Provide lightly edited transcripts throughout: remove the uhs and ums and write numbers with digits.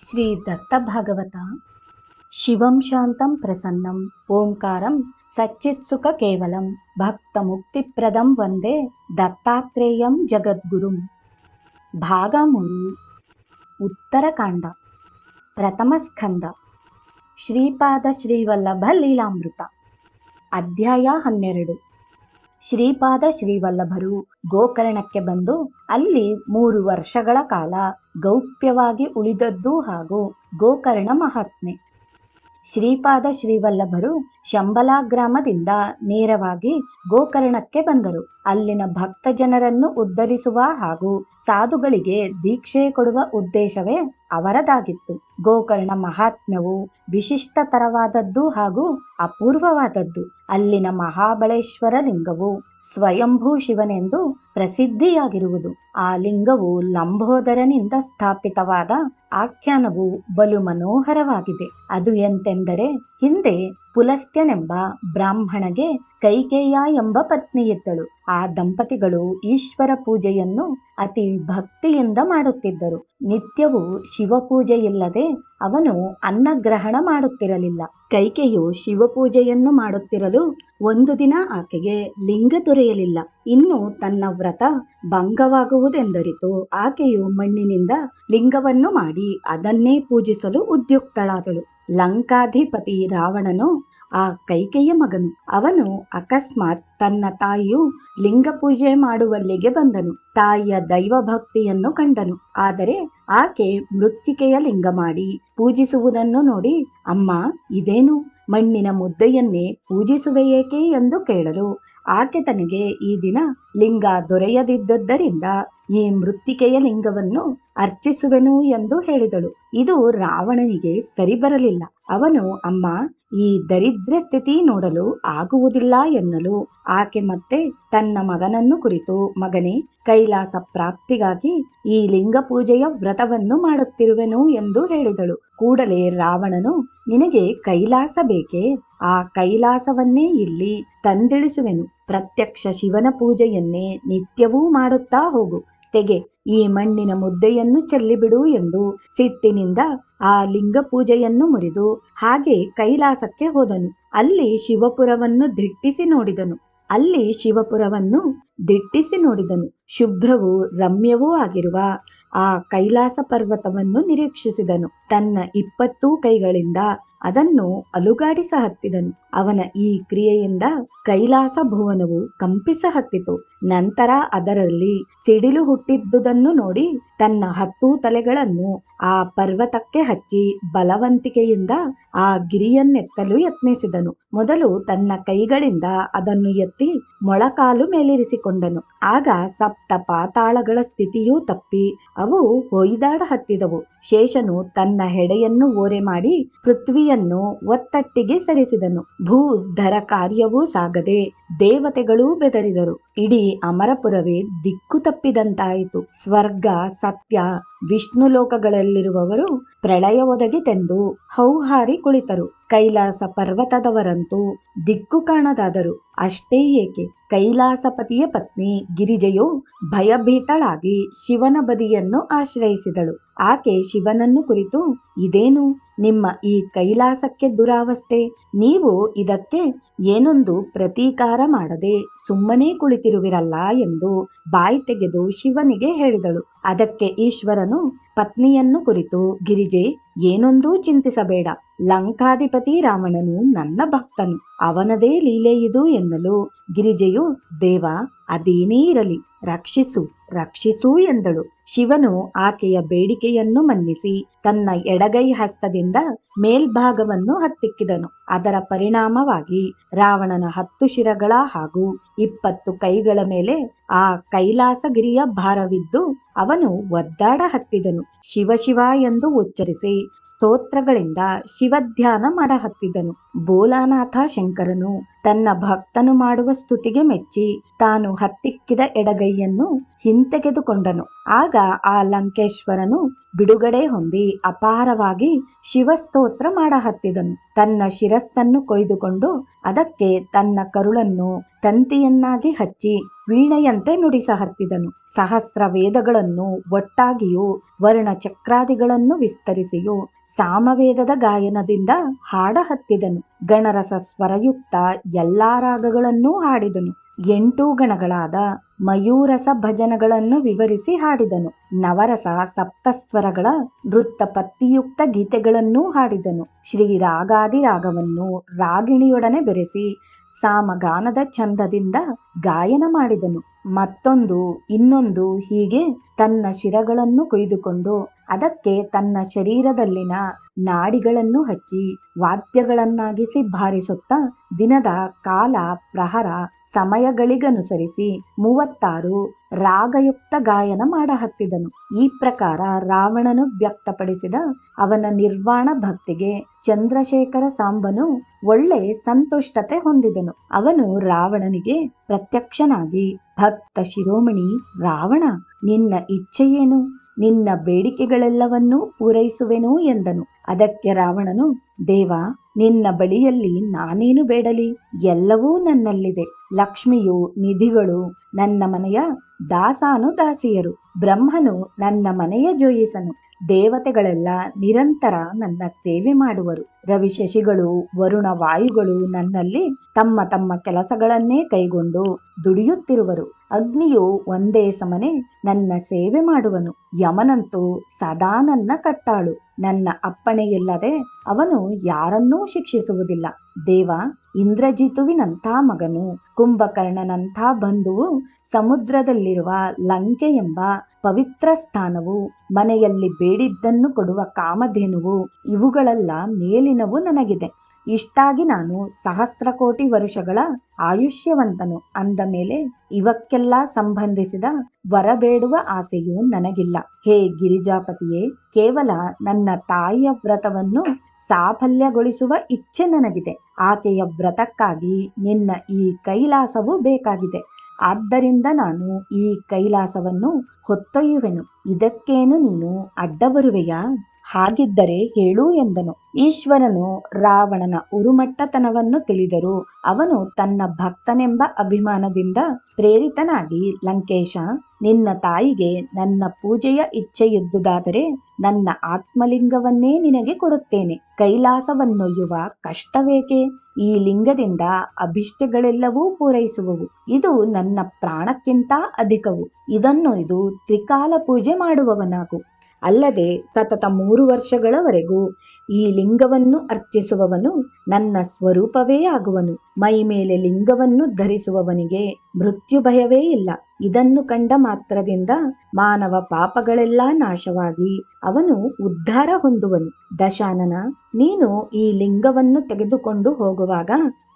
ಶ್ರೀ ದತ್ತಭಾಗವತ. ಶಿವಂ ಶಾಂತಂ ಪ್ರಸನ್ನಂ ಓಂಕಾರಂ ಸಚ್ಚಿತ್ಸುಖ ಕೇವಲಂ ಭಕ್ತಮುಕ್ತಿಪ್ರದಂ ವಂದೇ ದತ್ತಾತ್ರೇಯಂ ಜಗದ್ಗುರುಂ. ಭಾಗ 3. ಉತ್ತರಕಾಂಡ. ಪ್ರಥಮ ಸ್ಕಂದ. ಶ್ರೀಪಾದ ಶ್ರೀವಲ್ಲಭ ಲೀಲಾಮೃತ. ಅಧ್ಯಾಯ 12. ಶ್ರೀಪಾದ ಶ್ರೀವಲ್ಲಭರು ಗೋಕರ್ಣಕ್ಕೆ ಬಂದು ಅಲ್ಲಿ 3 ವರ್ಷಗಳ ಕಾಲ ಗೌಪ್ಯವಾಗಿ ಉಳಿದದ್ದು ಹಾಗೂ ಗೋಕರ್ಣ ಮಹಾತ್ಮೆ. ಶ್ರೀಪಾದ ಶ್ರೀವಲ್ಲಭರು ಶಂಬಲಾ ಗ್ರಾಮದಿಂದ ನೇರವಾಗಿ ಗೋಕರ್ಣಕ್ಕೆ ಬಂದರು. ಅಲ್ಲಿನ ಭಕ್ತ ಜನರನ್ನು ಉದ್ಧರಿಸುವ ಹಾಗೂ ಸಾಧುಗಳಿಗೆ ದೀಕ್ಷೆ ಕೊಡುವ ಉದ್ದೇಶವೇ ಅವರದಾಗಿತ್ತು. ಗೋಕರ್ಣ ಮಹಾತ್ಮ್ಯವು ವಿಶಿಷ್ಟತರವಾದದ್ದು ಹಾಗೂ ಅಪೂರ್ವವಾದದ್ದು. ಅಲ್ಲಿನ ಮಹಾಬಳೇಶ್ವರ ಲಿಂಗವು ಸ್ವಯಂಭೂ ಶಿವನೆಂದು ಪ್ರಸಿದ್ಧಿಯಾಗಿರುವುದು. ಆ ಲಿಂಗವು ಲಂಬೋದರನಿಂದ ಸ್ಥಾಪಿತವಾದ ಆಖ್ಯಾನವು ಬಲು ಮನೋಹರವಾಗಿದೆ. ಅದು ಎಂತೆಂದರೆ, ಹಿಂದೆ ಪುಲಸ್ತ್ಯನೆಂಬ ಬ್ರಾಹ್ಮಣಗೆ ಕೈಕೇಯ ಎಂಬ ಪತ್ನಿಯಿದ್ದಳು. ಆ ದಂಪತಿಗಳು ಈಶ್ವರ ಪೂಜೆಯನ್ನು ಅತಿ ಭಕ್ತಿಯಿಂದ ಮಾಡುತ್ತಿದ್ದರು. ನಿತ್ಯವೂ ಶಿವಪೂಜೆಯಿಲ್ಲದೆ ಅವನು ಅನ್ನಗ್ರಹಣ ಮಾಡುತ್ತಿರಲಿಲ್ಲ. ಕೈಕೆಯು ಶಿವಪೂಜೆಯನ್ನು ಮಾಡುತ್ತಿರಲು ಒಂದು ದಿನ ಆಕೆಗೆ ಲಿಂಗ ದೊರೆಯಲಿಲ್ಲ. ಇನ್ನು ತನ್ನ ವ್ರತ ಭಂಗವಾಗುವುದೆಂದರಿತು ಆಕೆಯು ಮಣ್ಣಿನಿಂದ ಲಿಂಗವನ್ನು ಮಾಡಿ ಅದನ್ನೇ ಪೂಜಿಸಲು ಉದ್ಯುಕ್ತಳಾದಳು. ಲಂಕಾಧಿಪತಿ ರಾವಣನು ಆ ಕೈಕೆಯ ಮಗನು. ಅವನು ಅಕಸ್ಮಾತ್ ತನ್ನ ತಾಯಿಯು ಲಿಂಗ ಪೂಜೆ ಮಾಡುವಲ್ಲಿಗೆ ಬಂದನು. ತಾಯಿಯ ದೈವಭಕ್ತಿಯನ್ನು ಕಂಡನು. ಆದರೆ ಆಕೆ ಮೃತ್ತಿಕೆಯ ಲಿಂಗ ಮಾಡಿ ಪೂಜಿಸುವುದನ್ನು ನೋಡಿ, ಅಮ್ಮ, ಇದೇನು, ಮಣ್ಣಿನ ಮುದ್ದೆಯನ್ನೇ ಪೂಜಿಸುವೆಯೇಕೆ ಎಂದು ಕೇಳಲು, ಆಕೆ ತನಗೆ ಈ ದಿನ ಲಿಂಗ ದೊರೆಯದಿದ್ದರಿಂದ ಈ ಮೃತ್ತಿಕೆಯ ಲಿಂಗವನ್ನು ಅರ್ಚಿಸುವೆನು ಎಂದು ಹೇಳಿದಳು. ಇದು ರಾವಣನಿಗೆ ಸರಿ ಬರಲಿಲ್ಲ. ಅವನು, ಅಮ್ಮ, ಈ ದರಿದ್ರ ಸ್ಥಿತಿ ನೋಡಲು ಆಗುವುದಿಲ್ಲ ಎನ್ನಲು ಆಕೆ ಮತ್ತೆ ತನ್ನ ಮಗನನ್ನು ಕುರಿತು, ಮಗನೇ, ಕೈಲಾಸ ಪ್ರಾಪ್ತಿಗಾಗಿ ಈ ಲಿಂಗ ಪೂಜೆಯ ವ್ರತವನ್ನು ಮಾಡುತ್ತಿರುವೆನು ಎಂದು ಹೇಳಿದಳು. ಕೂಡಲೇ ರಾವಣನು, ನಿನಗೆ ಕೈಲಾಸ ಬೇಕೇ? ಆ ಕೈಲಾಸವನ್ನೇ ಇಲ್ಲಿ ತಂದಿಳಿಸುವೆನು. ಪ್ರತ್ಯಕ್ಷ ಶಿವನ ಪೂಜೆಯನ್ನೇ ನಿತ್ಯವೂ ಮಾಡುತ್ತಾ ಹೋಗು. ತೆಗೆ, ಈ ಮಣ್ಣಿನ ಮುದ್ದೆಯನ್ನು ಚೆಲ್ಲಿಬಿಡು ಎಂದು ಸಿಟ್ಟಿನಿಂದ ಆ ಲಿಂಗ ಪೂಜೆಯನ್ನು ಮುರಿದು ಹಾಗೆ ಕೈಲಾಸಕ್ಕೆ ಹೋದನು. ಅಲ್ಲಿ ಶಿವಪುರವನ್ನು ದಿಟ್ಟಿಸಿ ನೋಡಿದನು. ಶುಭ್ರವೂ ರಮ್ಯವೂ ಆಗಿರುವ ಆ ಕೈಲಾಸ ಪರ್ವತವನ್ನು ನಿರೀಕ್ಷಿಸಿದನು. ತನ್ನ 20 ಕೈಗಳಿಂದ ಅದನ್ನು ಅಲುಗಾಡಿಸ ಹತ್ತಿದನು. ಅವನ ಈ ಕ್ರಿಯೆಯಿಂದ ಕೈಲಾಸ ಭುವನವು ಕಂಪಿಸ ಹತ್ತಿತು. ನಂತರ ಅದರಲ್ಲಿ ಸಿಡಿಲು ಹುಟ್ಟಿದ್ದುದನ್ನು ನೋಡಿ ತನ್ನ 10 ತಲೆಗಳನ್ನು ಆ ಪರ್ವತಕ್ಕೆ ಹಚ್ಚಿ ಬಲವಂತಿಕೆಯಿಂದ ಆ ಗಿರಿಯನ್ನೆತ್ತಲು ಯತ್ನಿಸಿದನು. ಮೊದಲು ತನ್ನ ಕೈಗಳಿಂದ ಅದನ್ನು ಎತ್ತಿ ಮೊಳಕಾಲು ಮೇಲಿರಿಸಿಕೊಂಡನು. ಆಗ 7 ಪಾತಾಳಗಳ ಸ್ಥಿತಿಯೂ ತಪ್ಪಿ ಅವು ಹೊಯ್ದಾಡ ಹತ್ತಿದವು. ಶೇಷನು ತನ್ನ ಹೆಡೆಯನ್ನು ಓರೆ ಮಾಡಿ ಪೃಥ್ವಿಯನ್ನು ಒತ್ತಟ್ಟಿಗೆ ಸರಿಸಿದನು. ಭೂಧರ ಕಾರ್ಯವೂ ಸಾಗದೆ ದೇವತೆಗಳೂ ಬೆದರಿದರು. ಇಡೀ ಅಮರಪುರವೇ ದಿಕ್ಕು ತಪ್ಪಿದಂತಾಯಿತು. ಸ್ವರ್ಗ, ಸತ್ಯ, ವಿಷ್ಣು ಲೋಕಗಳಲ್ಲಿರುವವರು ಪ್ರಳಯ ಒದಗಿತೆಂದು ಹೌಹಾರಿ ಕುಳಿತರು. ಕೈಲಾಸ ಪರ್ವತದವರಂತೂ ದಿಕ್ಕು ಕಾಣದಾದರು. ಅಷ್ಟೇ ಏಕೆ, ಕೈಲಾಸಪತಿಯ ಪತ್ನಿ ಗಿರಿಜೆಯು ಭಯಭೀತಳಾಗಿ ಶಿವನ ಬದಿಯನ್ನು ಆಶ್ರಯಿಸಿದಳು. ಆಕೆ ಶಿವನನ್ನು ಕುರಿತು, ಇದೇನು ನಿಮ್ಮ ಈ ಕೈಲಾಸಕ್ಕೆ ದುರಾವಸ್ಥೆ? ನೀವು ಇದಕ್ಕೆ ಏನೊಂದು ಪ್ರತೀಕಾರ ಮಾಡದೆ ಸುಮ್ಮನೆ ಕುಳಿತಿರುವಿರಲ್ಲ ಎಂದು ಬಾಯಿ ತೆಗೆದು ಶಿವನಿಗೆ ಹೇಳಿದಳು. ಅದಕ್ಕೆ ಈಶ್ವರನು ಪತ್ನಿಯನ್ನು ಕುರಿತು, ಗಿರಿಜೆ, ಏನೊಂದೂ ಚಿಂತಿಸಬೇಡ. ಲಂಕಾಧಿಪತಿ ರಾವಣನು ನನ್ನ ಭಕ್ತನು, ಅವನದೇ ಲೀಲೆಯಿದು ಎನ್ನಲು ಗಿರಿಜೆಯು, ದೇವ, ಅದೇನೇ ಇರಲಿ, ರಕ್ಷಿಸು ಎಂದಳು. ಶಿವನು ಆಕೆಯ ಬೇಡಿಕೆಯನ್ನು ಮನ್ನಿಸಿ ತನ್ನ ಎಡಗೈ ಹಸ್ತದಿಂದ ಮೇಲ್ಭಾಗವನ್ನು ಹತ್ತಿಕ್ಕಿದನು. ಅದರ ಪರಿಣಾಮವಾಗಿ ರಾವಣನ 10 ಶಿರಗಳ ಹಾಗೂ 20 ಕೈಗಳ ಮೇಲೆ ಆ ಕೈಲಾಸಗಿರಿಯ ಭಾರವಿದ್ದು ಅವನು ಒದ್ದಾಡ ಹತ್ತಿದನು. ಶಿವ ಎಂದು ಉಚ್ಚರಿಸಿ ಸ್ತೋತ್ರಗಳಿಂದ ಶಿವಧ್ಯಾನ ಮಾಡ ಹತ್ತಿದನು. ಬೋಲಾನಾಥ ಶಂಕರನು ತನ್ನ ಭಕ್ತನು ಮಾಡುವ ಸ್ತುತಿಗೆ ಮೆಚ್ಚಿ ತಾನು ಹತ್ತಿಕ್ಕಿದ ಎಡಗೈಯನ್ನು ಹಿಂತೆಗೆದುಕೊಂಡನು. ಆಗ ಆ ಲಂಕೇಶ್ವರನು ಬಿಡುಗಡೆ ಹೊಂದಿ ಅಪಾರವಾಗಿ ಶಿವಸ್ತೋತ್ರ ಮಾಡಹತ್ತಿದನು. ತನ್ನ ಶಿರಸ್ಸನ್ನು ಕೊಯ್ದುಕೊಂಡು ಅದಕ್ಕೆ ತನ್ನ ಕರುಳನ್ನು ತಂತಿಯನ್ನಾಗಿ ಹಚ್ಚಿ ವೀಣೆಯಂತೆ ನುಡಿಸಹತ್ತಿದನು. ಸಹಸ್ರ ವೇದಗಳನ್ನು ಒಟ್ಟಾಗಿಯೂ ವರ್ಣಚಕ್ರಾದಿಗಳನ್ನು ವಿಸ್ತರಿಸಿಯೂ ಸಾಮವೇದದ ಗಾಯನದಿಂದ ಹಾಡಹತ್ತಿದನು. ಗಣರಸ ಸ್ವರಯುಕ್ತ ಎಲ್ಲಾ ರಾಗಗಳನ್ನೂ ಹಾಡಿದನು. 8 ಗಣಗಳಾದ ಮಯೂರಸ ಭಜನಗಳನ್ನು ವಿವರಿಸಿ ಹಾಡಿದನು. ನವರಸ ಸಪ್ತಸ್ವರಗಳ ನೃತ್ತ ಪತ್ತಿಯುಕ್ತ ಗೀತೆಗಳನ್ನೂ ಹಾಡಿದನು. ಶ್ರೀರಾಗಾದಿ ರಾಗವನ್ನು ರಾಗಿಣಿಯೊಡನೆ ಬೆರೆಸಿ ಸಾಮಗಾನದ ಛಂದದಿಂದ ಗಾಯನ ಮಾಡಿದನು. ಮತ್ತೊಂದು ಇನ್ನೊಂದು ಹೀಗೆ ತನ್ನ ಶಿರಗಳನ್ನು ಕೊಯ್ದುಕೊಂಡು ಅದಕ್ಕೆ ತನ್ನ ಶರೀರದಲ್ಲಿನ ನಾಡಿಗಳನ್ನು ಹಚ್ಚಿ ವಾದ್ಯಗಳನ್ನಾಗಿಸಿ ಬಾರಿಸುತ್ತಾ ದಿನದ ಕಾಲ ಪ್ರಹರ ಸಮಯಗಳಿಗನುಸರಿಸಿ 36 ರಾಗಯುಕ್ತ ಗಾಯನ ಮಾಡಹತ್ತಿದನು. ಈ ಪ್ರಕಾರ ರಾವಣನು ವ್ಯಕ್ತಪಡಿಸಿದ ಅವನ ನಿರ್ವಾಣ ಭಕ್ತಿಗೆ ಚಂದ್ರಶೇಖರ ಸಾಂಬನು ಒಳ್ಳೆ ಸಂತುಷ್ಟತೆ ಹೊಂದಿದನು. ಅವನು ರಾವಣನಿಗೆ ಪ್ರತ್ಯಕ್ಷನಾಗಿ, ಭಕ್ತ ಶಿರೋಮಣಿ ರಾವಣ, ನಿನ್ನ ಇಚ್ಛೆಯೇನು? ನಿನ್ನ ಬೇಡಿಕೆಗಳೆಲ್ಲವನ್ನೂ ಪೂರೈಸುವೆನು ಎಂದನು. ಅದಕ್ಕೆ ರಾವಣನು, ದೇವ, ನಿನ್ನ ಬಳಿಯಲ್ಲಿ ನಾನೇನು ಬೇಡಲಿ? ಎಲ್ಲವೂ ನನ್ನಲ್ಲಿದೆ. ಲಕ್ಷ್ಮಿಯು, ನಿಧಿಗಳು ನನ್ನ ಮನೆಯ ದಾಸಾನುದಾಸಿಯರು. ಬ್ರಹ್ಮನು ನನ್ನ ಮನೆಯ ಜೋಯಿಸನು. ದೇವತೆಗಳೆಲ್ಲ ನಿರಂತರ ನನ್ನ ಸೇವೆ ಮಾಡುವರು. ರವಿಶಶಿಗಳು, ವರುಣ ವಾಯುಗಳು ನನ್ನಲ್ಲಿ ತಮ್ಮ ತಮ್ಮ ಕೆಲಸಗಳನ್ನೇ ಕೈಗೊಂಡು ದುಡಿಯುತ್ತಿರುವರು. ಅಗ್ನಿಯು ಒಂದೇ ಸಮನೆ ನನ್ನ ಸೇವೆ ಮಾಡುವನು. ಯಮನಂತೂ ಸದಾ ನನ್ನ ಕಟ್ಟಾಳು. ನನ್ನ ಅಪ್ಪಣೆಯಿಲ್ಲದೆ ಅವನು ಯಾರನ್ನೂ ಶಿಕ್ಷಿಸುವುದಿಲ್ಲ. ದೇವ, ಇಂದ್ರಜಿತುವಿನಂಥ ಮಗನು, ಕುಂಭಕರ್ಣನಂಥ ಬಂಧುವು, ಸಮುದ್ರದಲ್ಲಿರುವ ಲಂಕೆ ಎಂಬ ಪವಿತ್ರ ಸ್ಥಾನವು, ಮನೆಯಲ್ಲಿ ಬೇಡಿದ್ದನ್ನು ಕೊಡುವ ಕಾಮಧೇನುವು, ಇವುಗಳೆಲ್ಲ ಮೇಲಿನವು ನನಗಿದೆ. ಇಷ್ಟಾಗಿ ನಾನು 1000 ಕೋಟಿ ವರುಷಗಳ ಆಯುಷ್ಯವಂತನು ಅಂದ ಮೇಲೆ ಇವಕ್ಕೆಲ್ಲ ಸಂಬಂಧಿಸಿದ ವರ ಬೇಡುವ ಆಸೆಯೂ ನನಗಿಲ್ಲ. ಹೇ ಗಿರಿಜಾಪತಿಯೇ, ಕೇವಲ ನನ್ನ ತಾಯಿಯ ವ್ರತವನ್ನು ಸಾಫಲ್ಯಗೊಳಿಸುವ ಇಚ್ಛೆ ನನಗಿದೆ. ಆಕೆಯ ವ್ರತಕ್ಕಾಗಿ ನಿನ್ನ ಈ ಕೈಲಾಸವು ಬೇಕಾಗಿದೆ. ಆದ್ದರಿಂದ ನಾನು ಈ ಕೈಲಾಸವನ್ನು ಹೊತ್ತೊಯ್ಯುವೆನು. ಇದಕ್ಕೇನು ನೀನು ಅಡ್ಡ ಬರುವೆಯಾ? ಹಾಗಿದ್ದರೆ ಹೇಳು ಎಂದನು. ಈಶ್ವರನು ರಾವಣನ ಉರುಮಟ್ಟತನವನ್ನು ತಿಳಿದರೂ ಅವನು ತನ್ನ ಭಕ್ತನೆಂಬ ಅಭಿಮಾನದಿಂದ ಪ್ರೇರಿತನಾಗಿ, ಲಂಕೇಶ, ನಿನ್ನ ತಾಯಿಗೆ ನನ್ನ ಪೂಜೆಯ ಇಚ್ಛೆಯಿದ್ದುದಾದರೆ ನನ್ನ ಆತ್ಮಲಿಂಗವನ್ನೇ ನಿನಗೆ ಕೊಡುತ್ತೇನೆ. ಕೈಲಾಸವನ್ನೊಯ್ಯುವ ಕಷ್ಟವೇಕೆ? ಈ ಲಿಂಗದಿಂದ ಅಭಿಷ್ಟಗಳೆಲ್ಲವೂ ಪೂರೈಸುವವು. ಇದು ನನ್ನ ಪ್ರಾಣಕ್ಕಿಂತ ಅಧಿಕವು. ಇದನ್ನೊಯ್ದು ತ್ರಿಕಾಲ ಪೂಜೆ ಮಾಡುವವನಾಗು. ಅಲ್ಲದೆ ಸತತ 3 ವರ್ಷಗಳವರೆಗೂ ಈ ಲಿಂಗವನ್ನು ಅರ್ಚಿಸುವವನು ನನ್ನ ಸ್ವರೂಪವೇ ಆಗುವನು. ಮೈ ಮೇಲೆ ಲಿಂಗವನ್ನು ಧರಿಸುವವನಿಗೆ ಮೃತ್ಯು ಭಯವೇ ಇಲ್ಲ. ಇದನ್ನು ಕಂಡ ಮಾತ್ರದಿಂದ ಮಾನವ ಪಾಪಗಳೆಲ್ಲ ನಾಶವಾಗಿ ಅವನು ಉದ್ಧಾರ ಹೊಂದುವನು. ದಶಾನನ, ನೀನು ಈ ಲಿಂಗವನ್ನು ತೆಗೆದುಕೊಂಡು ಹೋಗುವಾಗ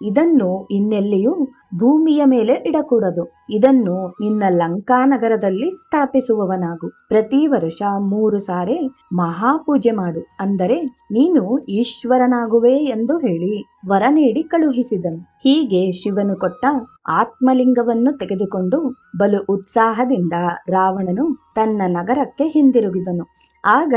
ಇದನ್ನು ಇನ್ನೆಲ್ಲಿಯೂ ಭೂಮಿಯ ಮೇಲೆ ಇಡಕೂಡದು. ಇದನ್ನು ನಿನ್ನ ಲಂಕಾನಗರದಲ್ಲಿ ಸ್ಥಾಪಿಸುವವನಾಗು. ಪ್ರತಿ ವರ್ಷ 3 ಸಾರಿ ಮಹಾಪೂಜೆ ಮಾಡು, ಅಂದರೆ ನೀನು ಈಶ್ವರನಾಗುವೆ ಎಂದು ಹೇಳಿ ವರ ನೀಡಿ ಕಳುಹಿಸಿದನು. ಹೀಗೆ ಶಿವನು ಕೊಟ್ಟ ಆತ್ಮಲಿಂಗವನ್ನು ತೆಗೆದುಕೊಂಡು ಬಲು ಉತ್ಸಾಹದಿಂದ ರಾವಣನು ತನ್ನ ನಗರಕ್ಕೆ ಹಿಂದಿರುಗಿದನು. ಆಗ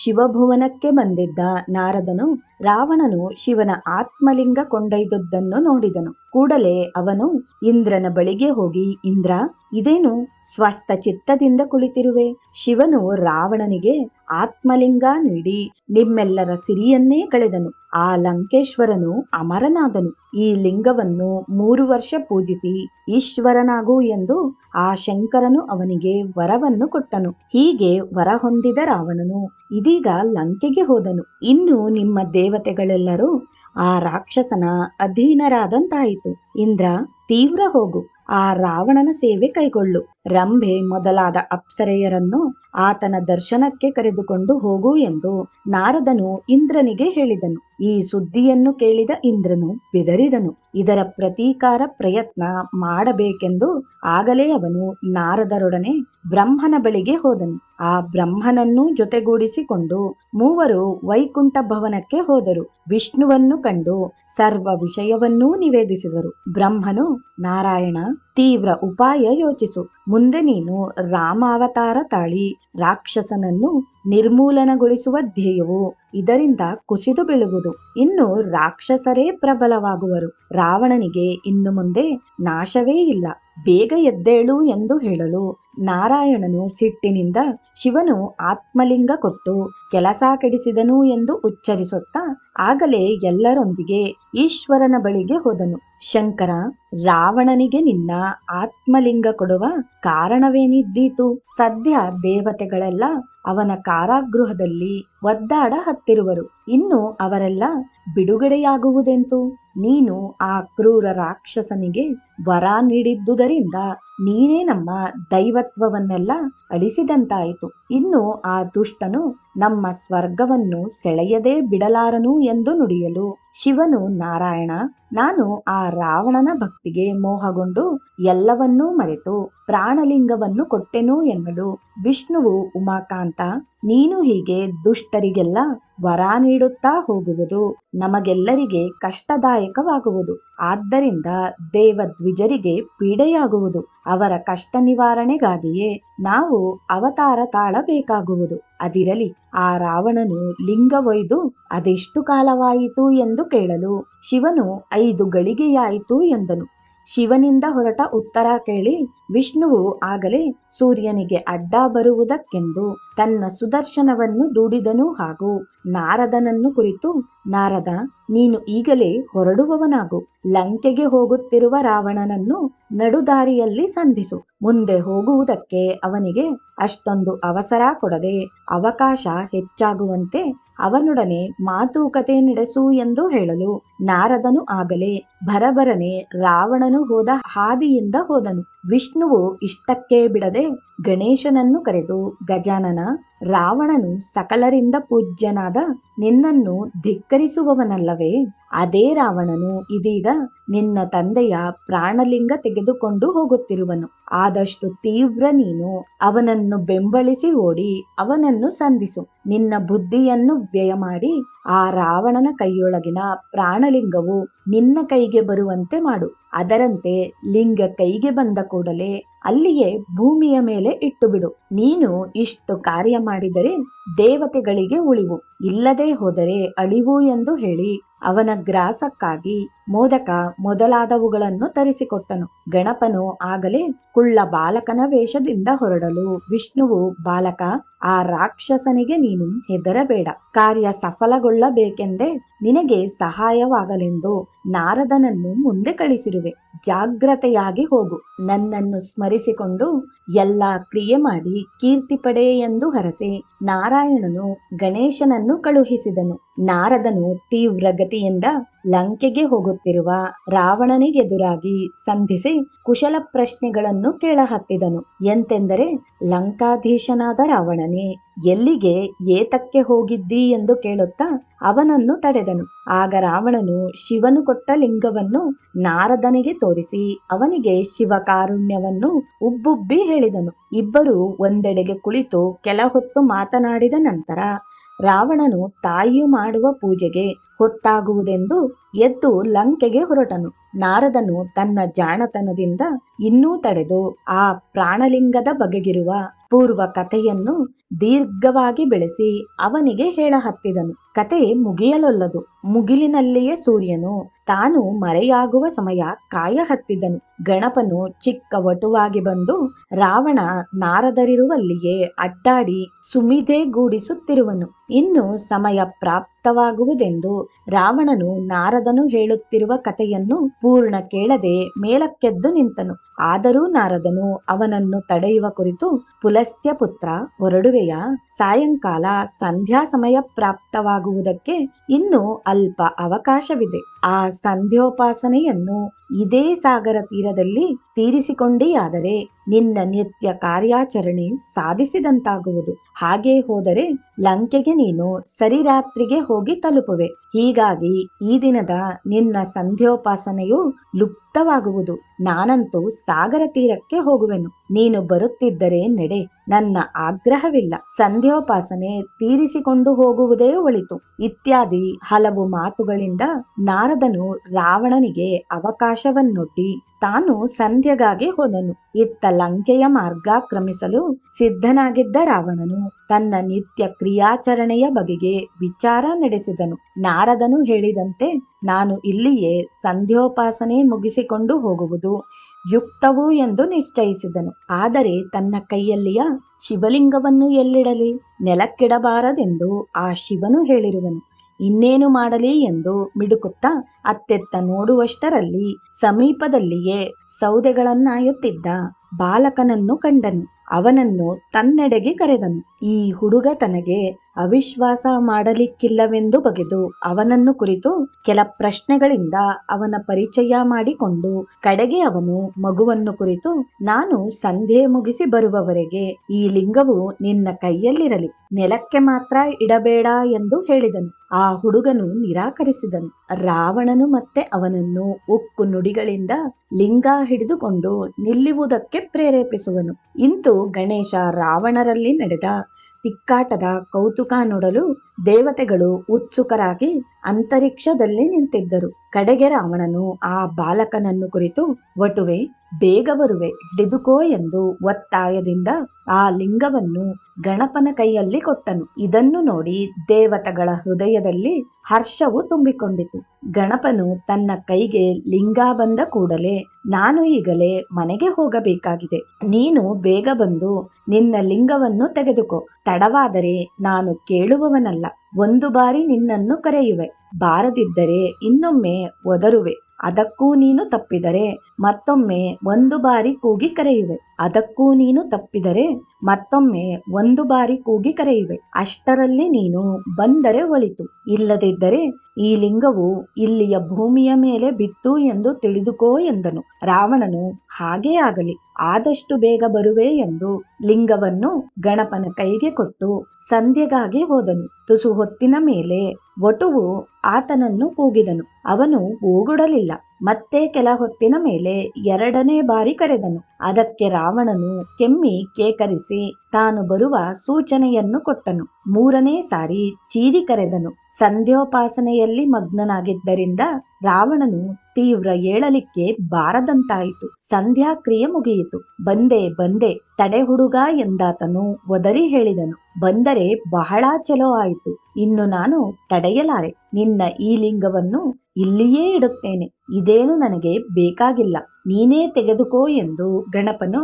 ಶಿವಭುವನಕ್ಕೆ ಬಂದಿದ್ದ ನಾರದನು ರಾವಣನು ಶಿವನ ಆತ್ಮಲಿಂಗ ಕೊಂಡೊಯ್ದುದನ್ನು ನೋಡಿದನು. ಕೂಡಲೇ ಅವನು ಇಂದ್ರನ ಬಳಿಗೆ ಹೋಗಿ, ಇಂದ್ರ, ಇದೇನು ಸ್ವಸ್ಥ ಚಿತ್ತದಿಂದ ಕುಳಿತಿರುವೆ? ಶಿವನು ರಾವಣನಿಗೆ ಆತ್ಮಲಿಂಗ ನೀಡಿ ನಿಮ್ಮೆಲ್ಲರ ಸಿರಿಯನ್ನೇ ಕಳೆದನು. ಆ ಲಂಕೇಶ್ವರನು ಅಮರನಾದನು. ಈ ಲಿಂಗವನ್ನು 3 ವರ್ಷ ಪೂಜಿಸಿ ಈಶ್ವರನಾಗು ಎಂದು ಆ ಶಂಕರನು ಅವನಿಗೆ ವರವನ್ನು ಕೊಟ್ಟನು. ಹೀಗೆ ವರ ಹೊಂದಿದ ರಾವಣನು ಇದೀಗ ಲಂಕೆಗೆ ಹೋದನು. ಇನ್ನು ನಿಮ್ಮ ದೇವತೆಗಳೆಲ್ಲರೂ ಆ ರಾಕ್ಷಸನ ಅಧೀನರಾದಂತಾಯಿತು. ಇಂದ್ರ, ತೀವ್ರ ಹೋಗು, ಆ ರಾವಣನ ಸೇವೆ ಕೈಗೊಳ್ಳು. ರಂಭೆ ಮೊದಲಾದ ಅಪ್ಸರೆಯರನ್ನು ಆತನ ದರ್ಶನಕ್ಕೆ ಕರೆದುಕೊಂಡು ಹೋಗು ಎಂದು ನಾರದನು ಇಂದ್ರನಿಗೆ ಹೇಳಿದನು. ಈ ಸುದ್ದಿಯನ್ನು ಕೇಳಿದ ಇಂದ್ರನು ಬೆದರಿದನು. ಇದರ ಪ್ರತೀಕಾರ ಪ್ರಯತ್ನ ಮಾಡಬೇಕೆಂದು ಆಗಲೇ ಅವನು ನಾರದರೊಡನೆ ಬ್ರಹ್ಮನ ಬಳಿಗೆ ಹೋದನು. ಆ ಬ್ರಹ್ಮನನ್ನು ಜೊತೆಗೂಡಿಸಿಕೊಂಡು ಮೂವರು ವೈಕುಂಠ ಭವನಕ್ಕೆ ಹೋದರು. ವಿಷ್ಣುವನ್ನು ಕಂಡು ಸರ್ವ ವಿಷಯವನ್ನೂ ನಿವೇದಿಸಿದರು. ಬ್ರಹ್ಮನು, ನಾರಾಯಣ, ತೀವ್ರ ಉಪಾಯ ಯೋಚಿಸು. ಮುಂದೆ ನೀನು ರಾಮಾವತಾರ ತಾಳಿ ರಾಕ್ಷಸನನ್ನು ನಿರ್ಮೂಲನಗೊಳಿಸುವ ಧ್ಯೇಯವು ಇದರಿಂದ ಕುಸಿದು ಬೀಳುವುದು. ಇನ್ನು ರಾಕ್ಷಸರೇ ಪ್ರಬಲವಾಗುವರು. ರಾವಣನಿಗೆ ಇನ್ನು ಮುಂದೆ ನಾಶವೇ ಇಲ್ಲ. ಬೇಗ ಎದ್ದೇಳು ಎಂದು ಹೇಳಲು ನಾರಾಯಣನು ಸಿಟ್ಟಿನಿಂದ ಶಿವನು ಆತ್ಮಲಿಂಗ ಕೊಟ್ಟು ಕೆಲಸ ಕೆಡಿಸಿದನು ಎಂದು ಉಚ್ಚರಿಸುತ್ತಾ ಆಗಲೇ ಎಲ್ಲರೊಂದಿಗೆ ಈಶ್ವರನ ಬಳಿಗೆ ಹೋದನು. ಶಂಕರ, ರಾವಣನಿಗೆ ನಿನ್ನ ಆತ್ಮಲಿಂಗ ಕೊಡುವ ಕಾರಣವೇನಿದ್ದೀತು? ಸದ್ಯ ದೇವತೆಗಳೆಲ್ಲ ಅವನ ಕಾರಾಗೃಹದಲ್ಲಿ ಒದ್ದಾಡ ಹತ್ತಿರುವರು. ಇನ್ನು ಅವರೆಲ್ಲ ಬಿಡುಗಡೆಯಾಗುವುದೆಂತು? ನೀನು ಆ ಕ್ರೂರ ರಾಕ್ಷಸನಿಗೆ ವರ ನೀಡಿದ್ದುದರಿಂದ ನೀನೇ ನಮ್ಮ ದೈವತ್ವವನ್ನೆಲ್ಲ ಅಳಿಸಿದಂತಾಯಿತು. ಇನ್ನು ಆ ದುಷ್ಟನು ನಮ್ಮ ಸ್ವರ್ಗವನ್ನು ಸೆಳೆಯದೇ ಬಿಡಲಾರನು ಎಂದು ನುಡಿಯಲು ಶಿವನು, ನಾರಾಯಣ, ನಾನು ಆ ರಾವಣನ ಭಕ್ತಿಗೆ ಮೋಹಗೊಂಡು ಎಲ್ಲವನ್ನೂ ಮರೆತು ಪ್ರಾಣಲಿಂಗವನ್ನು ಕೊಟ್ಟೆನು ಎನ್ನಲು ವಿಷ್ಣುವು, ಉಮಾಕಾಂತ, ನೀನು ಹೀಗೆ ದುಷ್ಟರಿಗೆಲ್ಲ ವರ ನೀಡುತ್ತಾ ಹೋಗುವುದು ನಮಗೆಲ್ಲರಿಗೆ ಕಷ್ಟದಾಯಕವಾಗುವುದು. ಆದ್ದರಿಂದ ದೇವದ್ವಿಜರಿಗೆ ಪೀಡೆಯಾಗುವುದು. ಅವರ ಕಷ್ಟ ನಿವಾರಣೆಗಾಗಿಯೇ ನಾವು ಅವತಾರ ತಾಳಬೇಕಾಗುವುದು. ಅದಿರಲಿ, ಆ ರಾವಣನು ಲಿಂಗ ಒಯ್ದು ಅದೆಷ್ಟು ಕಾಲವಾಯಿತು ಎಂದು ಕೇಳಲು ಶಿವನು 5 ಗಳಿಗೆಯಾಯಿತು ಎಂದನು. ಶಿವನಿಂದ ಹೊರಟ ಉತ್ತರ ಕೇಳಿ ವಿಷ್ಣುವು ಆಗಲೇ ಸೂರ್ಯನಿಗೆ ಅಡ್ಡ ಬರುವುದಕ್ಕೆಂದು ತನ್ನ ಸುದರ್ಶನವನ್ನು ದೂಡಿದನು. ಹಾಗೂ ನಾರದನನ್ನು ಕುರಿತು, ನಾರದ, ನೀನು ಈಗಲೇ ಹೊರಡುವವನಾಗು. ಲಂಕೆಗೆ ಹೋಗುತ್ತಿರುವ ರಾವಣನನ್ನು ನಡುದಾರಿಯಲ್ಲಿ ಸಂಧಿಸು. ಮುಂದೆ ಹೋಗುವುದಕ್ಕೆ ಅವನಿಗೆ ಅಷ್ಟೊಂದು ಅವಸರ ಕೊಡದೆ ಅವಕಾಶ ಹೆಚ್ಚಾಗುವಂತೆ ಅವನೊಡನೆ ಮಾತುಕತೆ ನಡೆಸು ಎಂದು ಹೇಳಲು ನಾರದನು ಆಗಲೇ ಭರಭರನೆ ರಾವಣನು ಹೋದ ಹಾದಿಯಿಂದ ಹೋದನು. ವಿಷ್ಣುವು ಇಷ್ಟಕ್ಕೆ ಬಿಡದೆ ಗಣೇಶನನ್ನು ಕರೆದು, ಗಜಾನನ, ರಾವಣನು ಸಕಲರಿಂದ ಪೂಜ್ಯನಾದ ನಿನ್ನನ್ನು ಧಿಕ್ಕರಿಸುವವನಲ್ಲವೇ? ಅದೇ ರಾವಣನು ಇದೀಗ ನಿನ್ನ ತಂದೆಯ ಪ್ರಾಣಲಿಂಗ ತೆಗೆದುಕೊಂಡು ಹೋಗುತ್ತಿರುವನು. ಆದಷ್ಟು ತೀವ್ರ ನೀನು ಅವನನ್ನು ಬೆಂಬಲಿಸಿ ಓಡಿ ಅವನನ್ನು ಸಂಧಿಸು. ನಿನ್ನ ಬುದ್ಧಿಯನ್ನು ವ್ಯಯ ಮಾಡಿ ಆ ರಾವಣನ ಕೈಯೊಳಗಿನ ಪ್ರಾಣಲಿಂಗವು ನಿನ್ನ ಕೈಗೆ ಬರುವಂತೆ ಮಾಡು. ಅದರಂತೆ ಲಿಂಗ ಕೈಗೆ ಬಂದ ಕೂಡಲೇ ಅಲ್ಲಿಯೇ ಭೂಮಿಯ ಮೇಲೆ ಇಟ್ಟು ಬಿಡು. ನೀನು ಇಷ್ಟು ಕಾರ್ಯ ಮಾಡಿದರೆ ದೇವತೆಗಳಿಗೆ ಉಳಿವು, ಇಲ್ಲದೆ ಹೋದರೆ ಅಳಿವು ಎಂದು ಹೇಳಿ ಅವನ ಗ್ರಾಸಕ್ಕಾಗಿ ಮೋದಕ ಮೊದಲಾದವುಗಳನ್ನು ತರಿಸಿಕೊಟ್ಟನು. ಗಣಪನು ಆಗಲೇ ಕುಳ್ಳ ಬಾಲಕನ ವೇಷದಿಂದ ಹೊರಡಲು ವಿಷ್ಣುವು, ಬಾಲಕ, ಆ ರಾಕ್ಷಸನಿಗೆ ನೀನು ಹೆದರಬೇಡ. ಕಾರ್ಯ ಸಫಲಗೊಳ್ಳಬೇಕೆಂದೇ ನಿನಗೆ ಸಹಾಯವಾಗಲೆಂದು ನಾರದನನ್ನು ಮುಂದೆ ಕಳಿಸಿರುವೆ. ಜಾಗ್ರತೆಯಾಗಿ ಹೋಗು. ನನ್ನನ್ನು ಸ್ಮರಿಸಿಕೊಂಡು ಎಲ್ಲ ಕ್ರಿಯೆ ಮಾಡಿ ಕೀರ್ತಿ ಪಡೆ ಎಂದು ಹರಸಿ ನಾರಾಯಣನು ಗಣೇಶನನ್ನು ಕಳುಹಿಸಿದನು. ನಾರದನು ತೀವ್ರ ಗತಿಯಿಂದ ಲಂಕೆಗೆ ಹೋಗುತ್ತಿರುವ ರಾವಣನಿಗೆದುರಾಗಿ ಸಂಧಿಸಿ ಕುಶಲ ಪ್ರಶ್ನೆಗಳನ್ನು ಕೇಳಹತ್ತಿದನು. ಎಂತೆಂದರೆ, ಲಂಕಾಧೀಶನಾದ ರಾವಣನೇ, ಎಲ್ಲಿಗೆ ಏತಕ್ಕೆ ಹೋಗಿದ್ದಿ ಎಂದು ಕೇಳುತ್ತಾ ಅವನನ್ನು ತಡೆದನು. ಆಗ ರಾವಣನು ಶಿವನು ಕೊಟ್ಟ ಲಿಂಗವನ್ನು ನಾರದನಿಗೆ ತೋರಿಸಿ ಅವನಿಗೆ ಶಿವಕಾರುಣ್ಯವನ್ನು ಉಬ್ಬುಬ್ಬಿ ಹೇಳಿದನು. ಇಬ್ಬರು ಒಂದೆಡೆಗೆ ಕುಳಿತು ಕೆಲ ಹೊತ್ತು ಮಾತನಾಡಿದ ನಂತರ ರಾವಣನು ತಾಯಿಯು ಮಾಡುವ ಪೂಜೆಗೆ ಹೊತ್ತಾಗುವುದೆಂದು ಎದ್ದು ಲಂಕೆಗೆ ಹೊರಟನು. ನಾರದನು ತನ್ನ ಜಾಣತನದಿಂದ ಇನ್ನೂ ತಡೆದು ಆ ಪ್ರಾಣಲಿಂಗದ ಬಗೆಗಿರುವ ಪೂರ್ವ ಕಥೆಯನ್ನು ದೀರ್ಘವಾಗಿ ಬೆಳೆಸಿ ಅವನಿಗೆ ಹೇಳಹತ್ತಿದನು. ಕತೆ ಮುಗಿಯಲೊಲ್ಲದು. ಮುಗಿಲಿನಲ್ಲಿಯೇ ಸೂರ್ಯನು ತಾನು ಮರೆಯಾಗುವ ಸಮಯ ಕಾಯಹತ್ತಿದ್ದನು. ಗಣಪನು ಚಿಕ್ಕ ವಟುವಾಗಿ ಬಂದು ರಾವಣ ನಾರದರಿರುವಲ್ಲಿಯೇ ಅಡ್ಡಾಡಿ ಸುಮಿಧೆಗೂಡಿಸುತ್ತಿರುವನು. ಇನ್ನು ಸಮಯ ಪ್ರಾಪ್ತವಾಗುವುದೆಂದು ರಾವಣನು ನಾರದನು ಹೇಳುತ್ತಿರುವ ಕಥೆಯನ್ನು ಪೂರ್ಣ ಕೇಳದೆ ಮೇಲಕ್ಕೆದ್ದು ನಿಂತನು. ಆದರೂ ನಾರದನು ಅವನನ್ನು ತಡೆಯುವ ಕುರಿತು, ಪುಲಸ್ತ್ಯ ಪುತ್ರ, ಹೊರಡುವೆಯಾ? ಸಾಯಂಕಾಲ ಸಂಧ್ಯಾ ಸಮಯ ಪ್ರಾಪ್ತವಾಗುವುದಕ್ಕೆ ಇನ್ನೂ ಅಲ್ಪ ಅವಕಾಶವಿದೆ. ಆ ಸಂಧ್ಯೋಪಾಸನೆಯನ್ನು ಇದೇ ಸಾಗರ ತೀರದಲ್ಲಿ ತೀರಿಸಿಕೊಂಡೆಯಾದರೆ ನಿನ್ನ ನಿತ್ಯ ಕಾರ್ಯಾಚರಣೆ ಸಾಧಿಸಿದಂತಾಗುವುದು. ಹಾಗೆ ಹೋದರೆ ಲಂಕೆಗೆ ನೀನು ಸರಿರಾತ್ರಿಗೆ ಹೋಗಿ ತಲುಪುವೆ. ಹೀಗಾಗಿ ಈ ದಿನದ ನಿನ್ನ ಸಂಧ್ಯೋಪಾಸನೆಯು ಲುಪ್ತವಾಗುವುದು. ನಾನಂತೂ ಸಾಗರ ತೀರಕ್ಕೆ ಹೋಗುವೆನು. ನೀನು ಬರುತ್ತಿದ್ದರೆ ನಡೆ, ನನ್ನ ಆಗ್ರಹವಿಲ್ಲ. ಸಂಧ್ಯೋಪಾಸನೆ ತೀರಿಸಿಕೊಂಡು ಹೋಗುವುದೇ ಒಳಿತು. ಇತ್ಯಾದಿ ಹಲವು ಮಾತುಗಳಿಂದ ನಾರದನು ರಾವಣನಿಗೆ ಅವಕಾಶವನ್ನೊಡ್ಡಿ ತಾನು ಸಂಧ್ಯೆಗಾಗಿ ಹೋದನು. ಇತ್ತ ಲಂಕೆಯ ಮಾರ್ಗ ಕ್ರಮಿಸಲು ಸಿದ್ಧನಾಗಿದ್ದ ರಾವಣನು ತನ್ನ ನಿತ್ಯ ಕ್ರಿಯಾಚರಣೆಯ ಬಗೆಗೆ ವಿಚಾರ ನಡೆಸಿದನು. ನಾರದನು ಹೇಳಿದಂತೆ ನಾನು ಇಲ್ಲಿಯೇ ಸಂಧ್ಯೋಪಾಸನೆ ಮುಗಿಸಿಕೊಂಡು ಹೋಗುವುದು ಯುಕ್ತವು ಎಂದು ನಿಶ್ಚಯಿಸಿದನು. ಆದರೆ ತನ್ನ ಕೈಯಲ್ಲಿಯ ಶಿವಲಿಂಗವನ್ನು ಎಲ್ಲಿಡಲಿ? ನೆಲಕ್ಕಿಡಬಾರದೆಂದು ಆ ಶಿವನು ಹೇಳಿರುವನು. ಇನ್ನೇನು ಮಾಡಲಿ ಎಂದು ಮಿಡುಕುತ್ತಾ ಅತ್ತೆತ್ತ ನೋಡುವಷ್ಟರಲ್ಲಿ ಸಮೀಪದಲ್ಲಿಯೇ ಸೌದೆಗಳನ್ನಾಯುತ್ತಿದ್ದ ಬಾಲಕನನ್ನು ಕಂಡನು. ಅವನನ್ನು ತನ್ನೆಡೆಗೆ ಕರೆದನು. ಈ ಹುಡುಗ ತನಗೆ ಅವಿಶ್ವಾಸ ಮಾಡಲಿಕ್ಕಿಲ್ಲವೆಂದು ಬಗೆದು ಅವನನ್ನು ಕುರಿತು ಕೆಲ ಪ್ರಶ್ನೆಗಳಿಂದ ಅವನ ಪರಿಚಯ ಮಾಡಿಕೊಂಡು ಕಡೆಗೆ ಅವನು ಮಗುವನ್ನು ಕುರಿತು ನಾನು ಸಂಧ್ಯೆ ಮುಗಿಸಿ ಬರುವವರೆಗೆ ಈ ಲಿಂಗವು ನಿನ್ನ ಕೈಯಲ್ಲಿರಲಿ, ನೆಲಕ್ಕೆ ಮಾತ್ರ ಇಡಬೇಡ ಎಂದು ಹೇಳಿದನು. ಆ ಹುಡುಗನು ನಿರಾಕರಿಸಿದನು. ರಾವಣನು ಮತ್ತೆ ಅವನನ್ನು ಉಕ್ಕು ನುಡಿಗಳಿಂದ ಲಿಂಗ ಹಿಡಿದುಕೊಂಡು ನಿಲ್ಲುವುದಕ್ಕೆ ಪ್ರೇರೇಪಿಸುವನು. ಇಂತು ಗಣೇಶ ರಾವಣರಲ್ಲಿ ನಡೆದ ತಿಕ್ಕಾಟದ ಕೌತುಕ ನೋಡಲು ದೇವತೆಗಳು ಉತ್ಸುಕರಾಗಿ ಅಂತರಿಕ್ಷದಲ್ಲಿ ನಿಂತಿದ್ದರು. ಕಡೆಗೆ ರಾವಣನು ಆ ಬಾಲಕನನ್ನು ಕುರಿತು ವಟುವೆ, ಬೇಗ ಬರುವೆ, ಹಿಡಿದುಕೋ ಎಂದು ಒತ್ತಾಯದಿಂದ ಆ ಲಿಂಗವನ್ನು ಗಣಪನ ಕೈಯಲ್ಲಿ ಕೊಟ್ಟನು. ಇದನ್ನು ನೋಡಿ ದೇವತೆಗಳ ಹೃದಯದಲ್ಲಿ ಹರ್ಷವು ತುಂಬಿಕೊಂಡಿತು. ಗಣಪನು ತನ್ನ ಕೈಗೆ ಲಿಂಗ ಬಂದ ಕೂಡಲೇ ನಾನು ಈಗಲೇ ಮನೆಗೆ ಹೋಗಬೇಕಾಗಿದೆ. ನೀನು ಬೇಗ ಬಂದು ನಿನ್ನ ಲಿಂಗವನ್ನು ತೆಗೆದುಕೋ. ತಡವಾದರೆ ನಾನು ಕೇಳುವವನಲ್ಲ. ಒಂದು ಬಾರಿ ನಿನ್ನನ್ನು ಕರೆಯುವೆ, ಬಾರದಿದ್ದರೆ ಇನ್ನೊಮ್ಮೆ ಒದರುವೆ. ಅದಕ್ಕೂ ನೀನು ತಪ್ಪಿದರೆ ಮತ್ತೊಮ್ಮೆ ಒಂದು ಬಾರಿ ಕೂಗಿ ಕರೆಯುವೆ. ಅದಕ್ಕೂ ನೀನು ತಪ್ಪಿದರೆ ಮತ್ತೊಮ್ಮೆ ಒಂದು ಬಾರಿ ಕೂಗಿ ಕರೆಯುವೆ. ಅಷ್ಟರಲ್ಲಿ ನೀನು ಬಂದರೆ ಒಳಿತು, ಇಲ್ಲದಿದ್ದರೆ ಈ ಲಿಂಗವು ಇಲ್ಲಿಯ ಭೂಮಿಯ ಮೇಲೆ ಬಿತ್ತು ಎಂದು ತಿಳಿದುಕೋ ಎಂದನು. ರಾವಣನು ಹಾಗೇ ಆಗಲಿ, ಆದಷ್ಟು ಬೇಗ ಬರುವೆ ಎಂದು ಲಿಂಗವನ್ನು ಗಣಪನ ಕೈಗೆ ಕೊಟ್ಟು ಸಂಧ್ಯೆಗಾಗಿ ಹೋದನು. ತುಸು ಹೊತ್ತಿನ ಮೇಲೆ ವಟುವು ಆತನನ್ನು ಕೂಗಿದನು. ಅವನು ಓಗೊಡಲಿಲ್ಲ. ಮತ್ತೆ ಕೆಲ ಹೊತ್ತಿನ ಮೇಲೆ ಎರಡನೇ ಬಾರಿ ಕರೆದನು. ಅದಕ್ಕೆ ರಾವಣನು ಕೆಮ್ಮಿ ಕೇಕರಿಸಿ ತಾನು ಬರುವ ಸೂಚನೆಯನ್ನು ಕೊಟ್ಟನು. ಮೂರನೇ ಸಾರಿ ಚೀರಿ ಕರೆದನು. ಸಂಧ್ಯೋಪಾಸನೆಯಲ್ಲಿ ಮಗ್ನನಾಗಿದ್ದರಿಂದ ರಾವಣನು ತೀವ್ರ ಏಳಲಿಕ್ಕೆ ಬಾರದಂತಾಯಿತು. ಸಂಧ್ಯಾ ಕ್ರಿಯೆ ಮುಗಿಯಿತು. ಬಂದೆ ಬಂದೆ ತಡೆ ಹುಡುಗ ಎಂದಾತನು ಒದರಿ ಹೇಳಿದನು. ಬಂದರೆ ಬಹಳ ಚಲೋ ಆಯಿತು. ಇನ್ನು ನಾನು ತಡೆಯಲಾರೆ. ನಿನ್ನ ಈ ಲಿಂಗವನ್ನು ಇಲ್ಲಿಯೇ ಇಡುತ್ತೇನೆ. ಇದೇನು ನನಗೆ ಬೇಕಾಗಿಲ್ಲ, ನೀನೇ ತೆಗೆದುಕೋ ಎಂದು ಗಣಪನು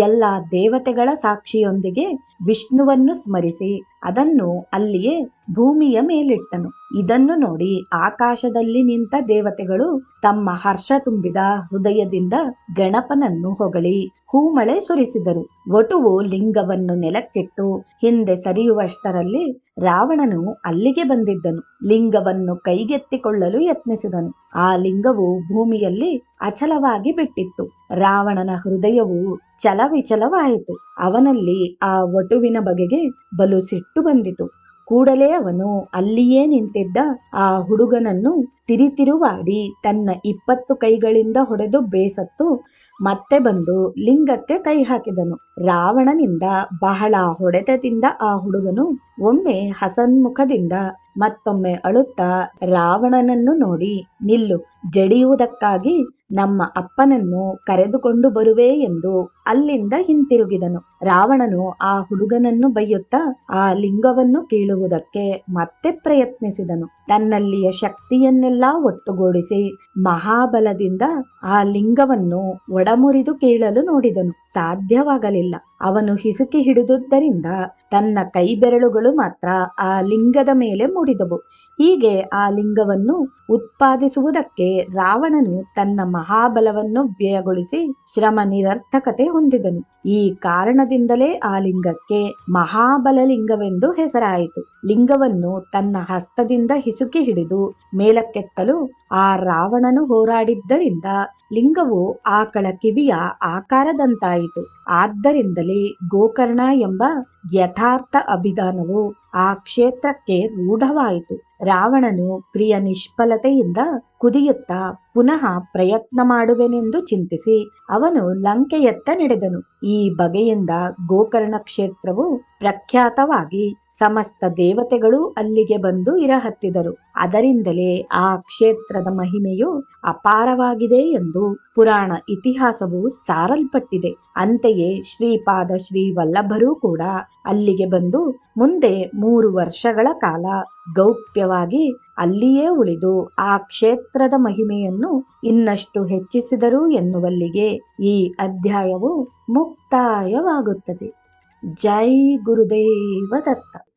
ಎಲ್ಲ ದೇವತೆಗಳ ಸಾಕ್ಷಿಯೊಂದಿಗೆ ವಿಷ್ಣುವನ್ನು ಸ್ಮರಿಸಿ ಅದನ್ನು ಅಲ್ಲಿಯೇ ಭೂಮಿಯ ಮೇಲಿಟ್ಟನು. ಇದನ್ನು ನೋಡಿ ಆಕಾಶದಲ್ಲಿ ನಿಂತ ದೇವತೆಗಳು ತಮ್ಮ ಹರ್ಷ ತುಂಬಿದ ಹೃದಯದಿಂದ ಗಣಪನನ್ನು ಹೊಗಳಿ ಹೂಮಳೆ ಸುರಿಸಿದರು. ವಟುವು ಲಿಂಗವನ್ನು ನೆಲಕ್ಕಿಟ್ಟು ಹಿಂದೆ ಸರಿಯುವಷ್ಟರಲ್ಲಿ ರಾವಣನು ಅಲ್ಲಿಗೆ ಬಂದಿದ್ದನು. ಲಿಂಗವನ್ನು ಕೈಗೆತ್ತಿಕೊಳ್ಳಲು ಯತ್ನಿಸಿದನು. ಆ ಲಿಂಗವು ಭೂಮಿಯಲ್ಲಿ ಅಚಲವಾಗಿ ಬಿಟ್ಟಿತ್ತು. ರಾವಣನ ಹೃದಯವು ಚಲವಿಚಲವಾಯಿತು. ಅವನಲ್ಲಿ ಆ ವಟುವಿನ ಬಗೆಗೆ ಬಲು ಸಿಟ್ಟು ಬಂದಿತು. ಕೂಡಲೇ ಅವನು ಅಲ್ಲಿಯೇ ನಿಂತಿದ್ದ ಆ ಹುಡುಗನನ್ನು ತಿರುವಾಡಿ ತನ್ನ 20 ಕೈಗಳಿಂದ ಹೊಡೆದು ಬೇಸತ್ತು ಮತ್ತೆ ಬಂದು ಲಿಂಗಕ್ಕೆ ಕೈ ಹಾಕಿದನು. ರಾವಣನಿಂದ ಬಹಳ ಹೊಡೆತದಿಂದ ಆ ಹುಡುಗನು ಒಮ್ಮೆ ಹಸನ್ಮುಖದಿಂದ ಮತ್ತೊಮ್ಮೆ ಅಳುತ್ತಾ ರಾವಣನನ್ನು ನೋಡಿ ನಿಲ್ಲು, ಜಡಿಯುವುದಕ್ಕಾಗಿ ನಮ್ಮ ಅಪ್ಪನನ್ನು ಕರೆದುಕೊಂಡು ಬರುವೆ ಎಂದು ಅಲ್ಲಿಂದ ಹಿಂತಿರುಗಿದನು. ರಾವಣನು ಆ ಹುಡುಗನನ್ನು ಬೈಯುತ್ತಾ ಆ ಲಿಂಗವನ್ನು ಕೀಳುವುದಕ್ಕೆ ಮತ್ತೆ ಪ್ರಯತ್ನಿಸಿದನು. ತನ್ನಲ್ಲಿಯ ಶಕ್ತಿಯನ್ನೆಲ್ಲ ಒಟ್ಟುಗೂಡಿಸಿ ಮಹಾಬಲದಿಂದ ಆ ಲಿಂಗವನ್ನು ಒಡಮುರಿದು ಕೀಳಲು ನೋಡಿದನು. ಸಾಧ್ಯವಾಗಲಿಲ್ಲ. ಅವನು ಹಿಸುಕಿ ಹಿಡಿದುದರಿಂದ ತನ್ನ ಕೈ ಬೆರಳುಗಳು ಮಾತ್ರ ಆ ಲಿಂಗದ ಮೇಲೆ ಮೂಡಿದವು. ಹೀಗೆ ಆ ಲಿಂಗವನ್ನು ಉತ್ಪಾದಿಸುವುದಕ್ಕೆ ರಾವಣನು ತನ್ನ ಮಹಾಬಲವನ್ನು ವ್ಯಯಗೊಳಿಸಿ ಶ್ರಮ ನಿರರ್ಥಕತೆ ಹೊಂದಿದನು. ಈ ಕಾರಣದಿಂದಲೇ ಆ ಲಿಂಗಕ್ಕೆ ಮಹಾಬಲಲಿಂಗವೆಂದು ಹೆಸರಾಯಿತು. ಲಿಂಗವನ್ನು ತನ್ನ ಹಸ್ತದಿಂದ ಹಿಸುಕಿ ಹಿಡಿದು ಮೇಲಕ್ಕೆತ್ತಲು ಆ ರಾವಣನು ಹೋರಾಡಿದ್ದರಿಂದ ಲಿಂಗವು ಆಕಳ ಕಿವಿಯ ಆಕಾರದಂತಾಯಿತು. ಆದ್ದರಿಂದಲೇ ಗೋಕರ್ಣ ಎಂಬ ಯಥಾರ್ಥ ಅಭಿಧಾನವು ಆ ಕ್ಷೇತ್ರಕ್ಕೆ ರೂಢವಾಯಿತು. ರಾವಣನು ಕ್ರಿಯ ನಿಷ್ಫಲತೆಯಿಂದ ಕುದಿಯುತ್ತಾ ಪುನಃ ಪ್ರಯತ್ನ ಮಾಡುವೆನೆಂದು ಚಿಂತಿಸಿ ಅವನು ಲಂಕೆಯತ್ತ ನಡೆದನು. ಈ ಬಗೆಯಿಂದ ಗೋಕರ್ಣ ಕ್ಷೇತ್ರವು ಪ್ರಖ್ಯಾತವಾಗಿ ಸಮಸ್ತ ದೇವತೆಗಳು ಅಲ್ಲಿಗೆ ಬಂದು ಇರಹತ್ತಿದರು. ಅದರಿಂದಲೇ ಆ ಕ್ಷೇತ್ರದ ಮಹಿಮೆಯು ಅಪಾರವಾಗಿದೆ ಎಂದು ಪುರಾಣ ಇತಿಹಾಸವು ಸಾರಲ್ಪಟ್ಟಿದೆ. ಅಂತೆಯೇ ಶ್ರೀಪಾದ ಶ್ರೀ ವಲ್ಲಭರೂ ಕೂಡ ಅಲ್ಲಿಗೆ ಬಂದು ಮುಂದೆ 3 ವರ್ಷಗಳ ಕಾಲ ಗೌಪ್ಯವಾಗಿ ಅಲ್ಲಿಯೇ ಉಳಿದು ಆ ಕ್ಷೇತ್ರದ ಮಹಿಮೆಯನ್ನು ಇನ್ನಷ್ಟು ಹೆಚ್ಚಿಸಿದರು ಎನ್ನುವಲ್ಲಿಗೆ ಈ ಅಧ್ಯಾಯವು ಮುಕ್ತಾಯವಾಗುತ್ತದೆ. ಜೈ ಗುರುದೇವ ದತ್ತ.